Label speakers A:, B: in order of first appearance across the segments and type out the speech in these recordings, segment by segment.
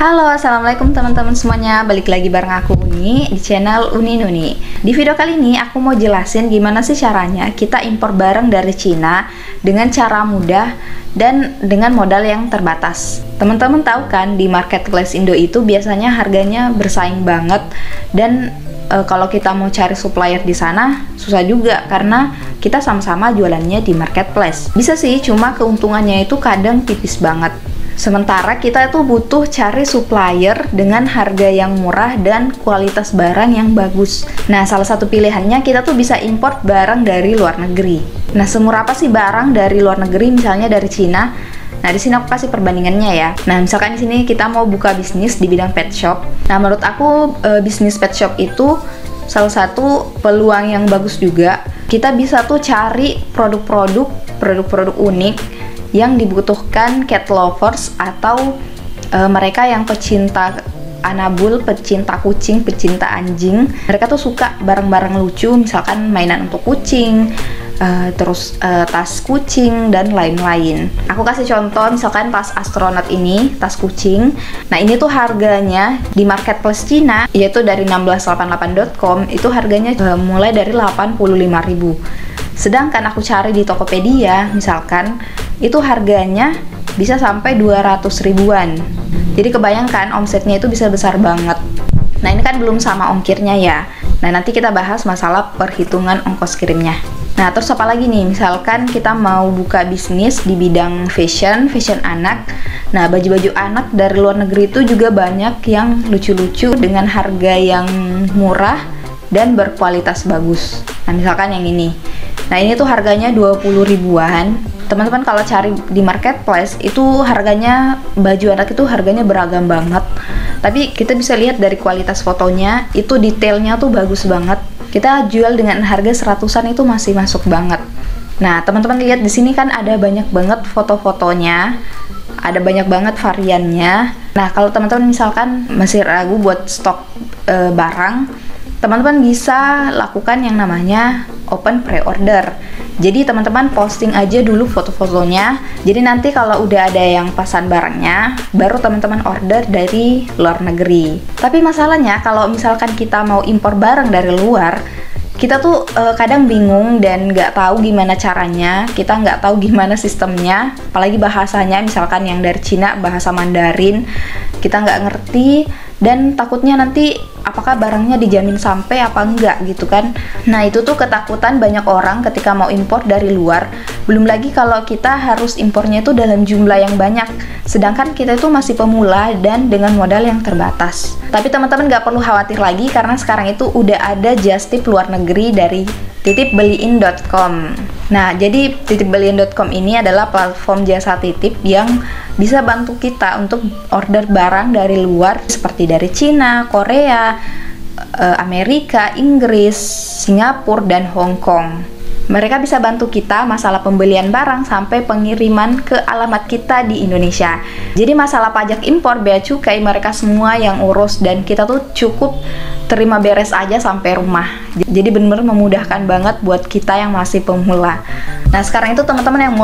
A: Halo, assalamualaikum teman-teman semuanya. Balik lagi bareng aku Uni di channel Uni Nuni. Di video kali ini aku mau jelasin gimana sih caranya kita impor barang dari Cina dengan cara mudah dan dengan modal yang terbatas. Teman-teman tahu kan, di marketplace Indo itu biasanya harganya bersaing banget, dan kalau kita mau cari supplier di sana susah juga karena kita sama-sama jualannya di marketplace. Bisa sih, cuma keuntungannya itu kadang tipis banget. Sementara kita itu butuh cari supplier dengan harga yang murah dan kualitas barang yang bagus. Nah, salah satu pilihannya kita tuh bisa import barang dari luar negeri. Nah, semurah apa sih barang dari luar negeri, misalnya dari Cina? Nah, di sini aku kasih perbandingannya ya. Nah, misalkan di sini kita mau buka bisnis di bidang pet shop. Nah, menurut aku bisnis pet shop itu salah satu peluang yang bagus juga. Kita bisa tuh cari produk-produk unik yang dibutuhkan cat lovers atau mereka yang pecinta anabul, pecinta kucing, pecinta anjing. Mereka tuh suka barang-barang lucu, misalkan mainan untuk kucing, terus tas kucing dan lain-lain. Aku kasih contoh, misalkan tas astronot ini, tas kucing. Nah, ini tuh harganya di marketplace Cina, yaitu dari 1688.com, itu harganya mulai dari 85.000. Sedangkan aku cari di Tokopedia, misalkan, itu harganya bisa sampai 200 ribuan. Jadi kebayangkan omsetnya itu bisa besar banget. Nah, ini kan belum sama ongkirnya ya. Nah, nanti kita bahas masalah perhitungan ongkos kirimnya. Nah, terus apa lagi nih? Misalkan kita mau buka bisnis di bidang fashion anak. Nah, baju-baju anak dari luar negeri itu juga banyak yang lucu-lucu dengan harga yang murah dan berkualitas bagus. Nah, misalkan yang ini. Nah, ini tuh harganya 20 ribuan. Teman-teman kalau cari di marketplace itu harganya, baju anak itu harganya beragam banget. Tapi kita bisa lihat dari kualitas fotonya, itu detailnya tuh bagus banget. Kita jual dengan harga 100-an itu masih masuk banget. Nah, teman-teman lihat di sini kan ada banyak banget foto-fotonya. Ada banyak banget variannya. Nah, kalau teman-teman misalkan masih ragu buat stok barang, teman-teman bisa lakukan yang namanya open pre-order. Jadi teman-teman posting aja dulu foto-fotonya. Jadi nanti kalau udah ada yang pesan barangnya, baru teman-teman order dari luar negeri. Tapi masalahnya kalau misalkan kita mau impor barang dari luar, kita tuh kadang bingung dan nggak tahu gimana caranya. Kita nggak tahu gimana sistemnya, apalagi bahasanya, misalkan yang dari Cina bahasa Mandarin, kita nggak ngerti. Dan takutnya nanti apakah barangnya dijamin sampai apa enggak gitu kan. Nah, itu tuh ketakutan banyak orang ketika mau impor dari luar. Belum lagi kalau kita harus impornya itu dalam jumlah yang banyak, sedangkan kita itu masih pemula dan dengan modal yang terbatas. Tapi teman-teman nggak perlu khawatir lagi, karena sekarang itu udah ada just tip luar negeri dari titipbeliin.com. Nah, jadi titipbeliin.com ini adalah platform jasa titip yang bisa bantu kita untuk order barang dari luar seperti dari Cina, Korea, Amerika, Inggris, Singapura, dan Hong Kong. Mereka bisa bantu kita masalah pembelian barang sampai pengiriman ke alamat kita di Indonesia. Jadi masalah pajak impor, bea cukai, mereka semua yang urus, dan kita tuh cukup terima beres aja sampai rumah. Jadi bener-bener memudahkan banget buat kita yang masih pemula. Nah, sekarang itu teman-teman yang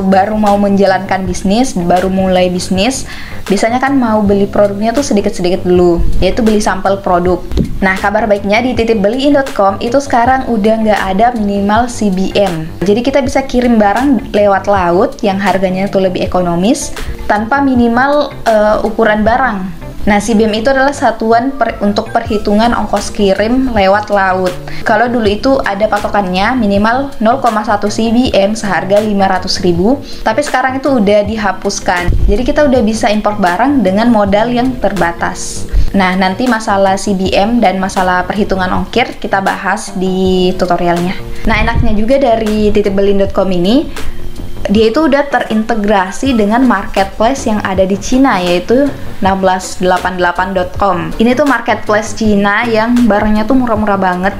A: baru mau menjalankan bisnis, baru mulai bisnis, biasanya kan mau beli produknya tuh sedikit-sedikit dulu, yaitu beli sampel produk. Nah, kabar baiknya di titipbeliin.com itu sekarang udah nggak ada minimal CBM. Jadi kita bisa kirim barang lewat laut yang harganya tuh lebih ekonomis tanpa minimal ukuran barang. Nah, CBM itu adalah satuan untuk perhitungan ongkos kirim lewat laut. Kalau dulu itu ada patokannya minimal 0,1 CBM seharga 500.000, tapi sekarang itu udah dihapuskan. Jadi kita udah bisa impor barang dengan modal yang terbatas. Nah, nanti masalah CBM dan masalah perhitungan ongkir kita bahas di tutorialnya. Nah, enaknya juga dari titipbeliin.com ini, dia itu udah terintegrasi dengan marketplace yang ada di Cina, yaitu 1688.com. Ini tuh marketplace Cina yang barangnya tuh murah-murah banget,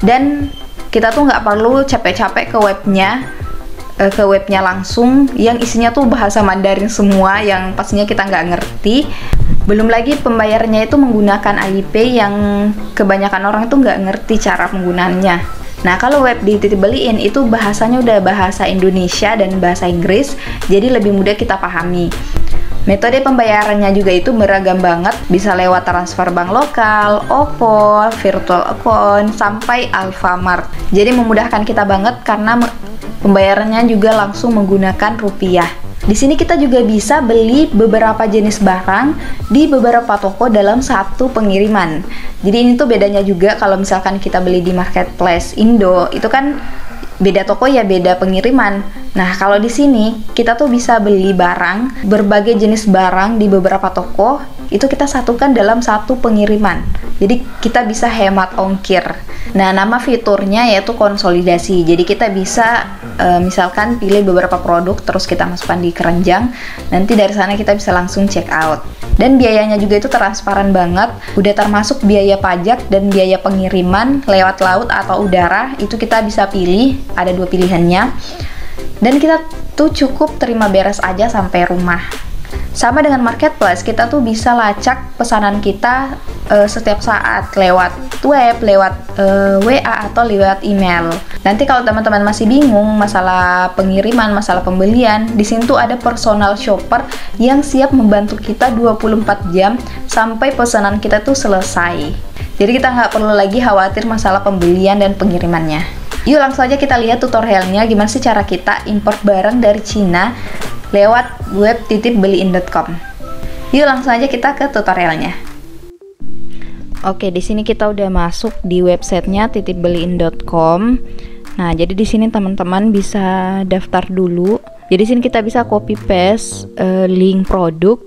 A: dan kita tuh nggak perlu capek-capek ke webnya langsung, yang isinya tuh bahasa Mandarin semua, yang pastinya kita nggak ngerti. Belum lagi pembayarannya itu menggunakan Alipay, yang kebanyakan orang itu nggak ngerti cara penggunaannya. Nah, kalau web di Titip Beliin itu bahasanya udah bahasa Indonesia dan bahasa Inggris, jadi lebih mudah kita pahami. Metode pembayarannya juga itu beragam banget, bisa lewat transfer bank lokal, OVO, virtual account, sampai Alfamart. Jadi memudahkan kita banget karena pembayarannya juga langsung menggunakan rupiah. Di sini kita juga bisa beli beberapa jenis barang di beberapa toko dalam satu pengiriman. Jadi ini tuh bedanya juga kalau misalkan kita beli di marketplace Indo, itu kan beda toko ya, beda pengiriman. Nah, kalau di sini kita tuh bisa beli barang, berbagai jenis barang di beberapa toko, itu kita satukan dalam satu pengiriman. Jadi kita bisa hemat ongkir. Nah, nama fiturnya yaitu konsolidasi. Jadi kita bisa misalkan pilih beberapa produk, terus kita masukkan di keranjang. Nanti dari sana kita bisa langsung check out. Dan biayanya juga itu transparan banget. Udah termasuk biaya pajak dan biaya pengiriman lewat laut atau udara. Itu kita bisa pilih, ada dua pilihannya. Dan kita tuh cukup terima beres aja sampai rumah. Sama dengan marketplace, kita tuh bisa lacak pesanan kita setiap saat lewat web, lewat WA atau lewat email. Nanti kalau teman-teman masih bingung masalah pengiriman, masalah pembelian, di sini tuh ada personal shopper yang siap membantu kita 24 jam sampai pesanan kita tuh selesai. Jadi kita nggak perlu lagi khawatir masalah pembelian dan pengirimannya. Yuk langsung aja kita lihat tutorialnya gimana sih cara kita import barang dari Cina lewat web titipbeliin.com. Yuk langsung aja kita ke tutorialnya. Oke, di sini kita udah masuk di websitenya titipbeliin.com. Nah, jadi di sini teman-teman bisa daftar dulu. Jadi di sini kita bisa copy paste link produk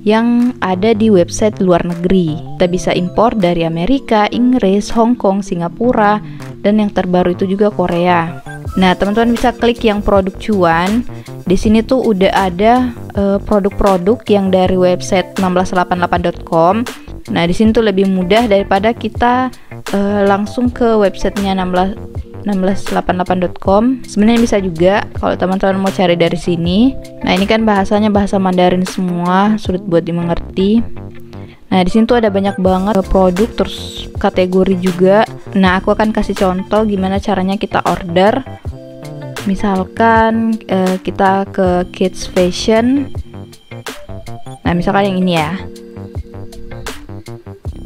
A: yang ada di website luar negeri. Kita bisa impor dari Amerika, Inggris, Hong Kong, Singapura, dan yang terbaru itu juga Korea. Nah, teman-teman bisa klik yang produk cuan. Di sini tuh udah ada produk-produk yang dari website 1688.com. Nah, di sini tuh lebih mudah daripada kita langsung ke websitenya 1688.com. Sebenarnya bisa juga kalau teman-teman mau cari dari sini. Nah, ini kan bahasanya bahasa Mandarin semua, sulit buat dimengerti. Nah, di sini tuh ada banyak banget produk, terus kategori juga. Nah, aku akan kasih contoh gimana caranya kita order. Misalkan kita ke kids fashion. Nah, misalkan yang ini ya.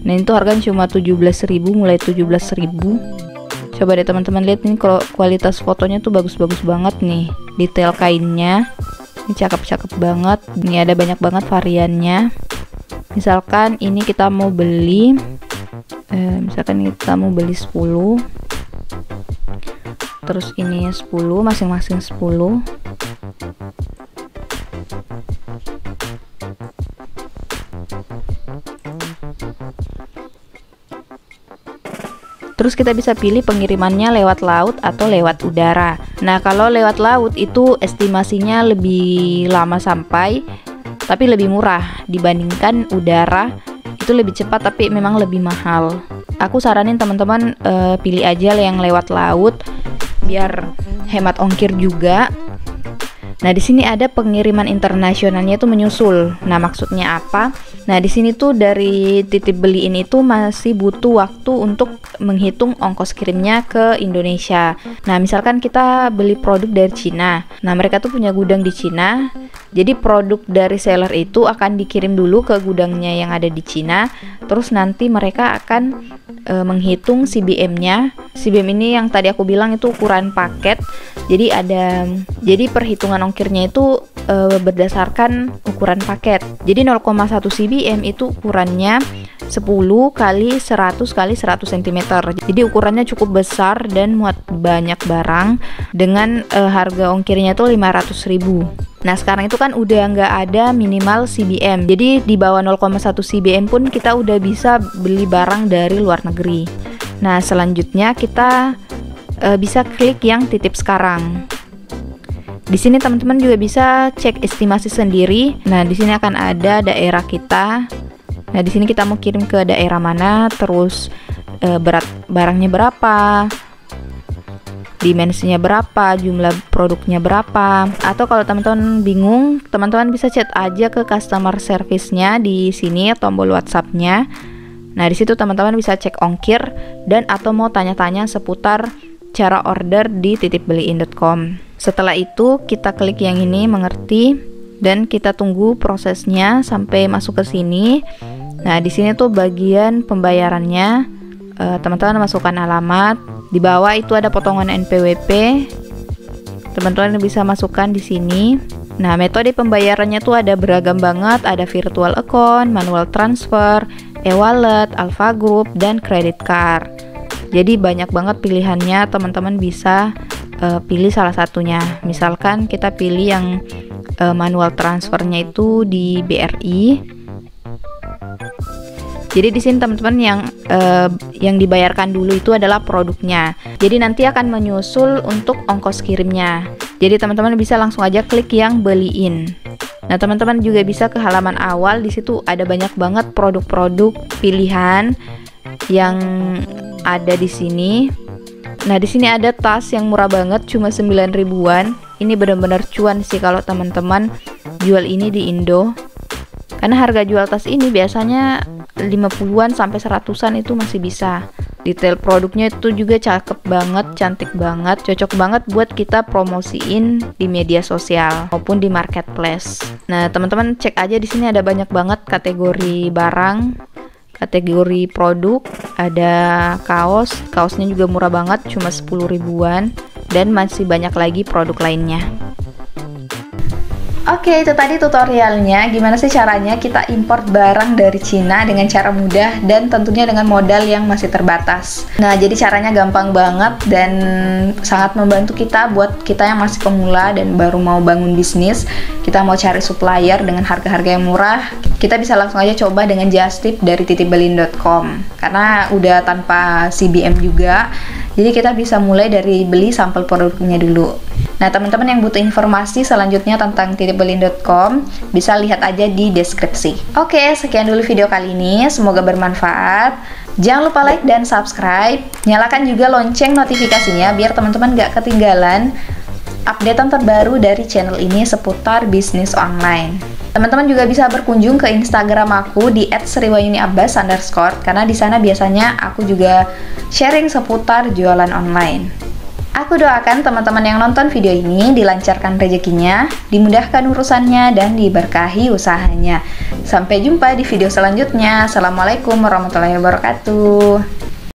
A: Nah, itu harganya cuma 17.000, mulai 17.000. Coba deh teman-teman lihat nih, kalau kualitas fotonya tuh bagus-bagus banget nih. Detail kainnya ini cakep-cakep banget. Ini ada banyak banget variannya. Misalkan ini kita mau beli 10. Terus ini 10, masing-masing 10. Terus kita bisa pilih pengirimannya lewat laut atau lewat udara. Nah, kalau lewat laut itu estimasinya lebih lama sampai, tapi lebih murah dibandingkan udara. Itu lebih cepat tapi memang lebih mahal. Aku saranin teman-teman pilih aja yang lewat laut biar hemat ongkir juga. Nah, di sini ada pengiriman internasionalnya itu menyusul. Nah, maksudnya apa? Nah, di sini tuh dari titip beliin itu masih butuh waktu untuk menghitung ongkos kirimnya ke Indonesia. Nah, misalkan kita beli produk dari Cina. Nah, mereka tuh punya gudang di Cina. Jadi produk dari seller itu akan dikirim dulu ke gudangnya yang ada di Cina. Terus nanti mereka akan menghitung CBM-nya. CBM ini yang tadi aku bilang itu ukuran paket. Jadi perhitungan ongkirnya itu berdasarkan ukuran paket. Jadi 0,1 CBM itu ukurannya 10 kali 100 kali 100 cm. Jadi ukurannya cukup besar dan muat banyak barang dengan harga ongkirnya itu 500.000. Nah, sekarang itu kan udah nggak ada minimal CBM. Jadi di bawah 0,1 CBM pun kita udah bisa beli barang dari luar negeri. Nah, selanjutnya kita bisa klik yang titip sekarang. Di sini teman-teman juga bisa cek estimasi sendiri. Nah, di sini akan ada daerah kita. Nah, di sini kita mau kirim ke daerah mana, terus berat barangnya berapa, dimensinya berapa, jumlah produknya berapa. Atau kalau teman-teman bingung, teman-teman bisa chat aja ke customer service-nya di sini, tombol WhatsApp-nya. Nah, di situ teman-teman bisa cek ongkir dan atau mau tanya-tanya seputar cara order di titipbeliin.com. Setelah itu kita klik yang ini mengerti. dan kita tunggu prosesnya sampai masuk ke sini. Nah, di sini tuh bagian pembayarannya. Teman-teman masukkan alamat. Di bawah itu ada potongan NPWP. Teman-teman bisa masukkan di sini. Nah, metode pembayarannya tuh ada beragam banget. Ada virtual account, manual transfer, e-wallet, Alpha Group, dan credit card. Jadi banyak banget pilihannya. Teman-teman bisa pilih salah satunya. Misalkan kita pilih yang manual transfernya itu di BRI. Jadi di sini teman-teman yang dibayarkan dulu itu adalah produknya. Jadi nanti akan menyusul untuk ongkos kirimnya. Jadi teman-teman bisa langsung aja klik yang beliin. Nah, teman-teman juga bisa ke halaman awal. Di situ ada banyak banget produk-produk pilihan yang ada di sini. Nah, di sini ada tas yang murah banget, cuma 9 ribuan. Ini benar-benar cuan sih kalau teman-teman jual ini di Indo. Karena harga jual tas ini biasanya 50-an sampai 100-an itu masih bisa. Detail produknya itu juga cakep banget, cantik banget, cocok banget buat kita promosiin di media sosial maupun di marketplace. Nah, teman-teman cek aja di sini ada banyak banget kategori barang, kategori produk, ada kaosnya juga murah banget, cuma 10 ribuan, dan masih banyak lagi produk lainnya. Oke, itu tadi tutorialnya gimana sih caranya kita import barang dari Cina dengan cara mudah dan tentunya dengan modal yang masih terbatas. Nah, jadi caranya gampang banget dan sangat membantu kita buat kita yang masih pemula dan baru mau bangun bisnis. Kita mau cari supplier dengan harga-harga yang murah, kita bisa langsung aja coba dengan just tip dari titipbelin.com karena udah tanpa CBM juga. Jadi kita bisa mulai dari beli sampel produknya dulu. Nah, teman-teman yang butuh informasi selanjutnya tentang titipbelin.com bisa lihat aja di deskripsi. Oke, sekian dulu video kali ini. Semoga bermanfaat. Jangan lupa like dan subscribe. Nyalakan juga lonceng notifikasinya biar teman-teman gak ketinggalan updatean terbaru dari channel ini seputar bisnis online. Teman-teman juga bisa berkunjung ke Instagram aku di @sriwayuniabbas_ karena di sana biasanya aku juga sharing seputar jualan online. Aku doakan teman-teman yang nonton video ini dilancarkan rezekinya, dimudahkan urusannya, dan diberkahi usahanya. Sampai jumpa di video selanjutnya. Assalamualaikum warahmatullahi wabarakatuh.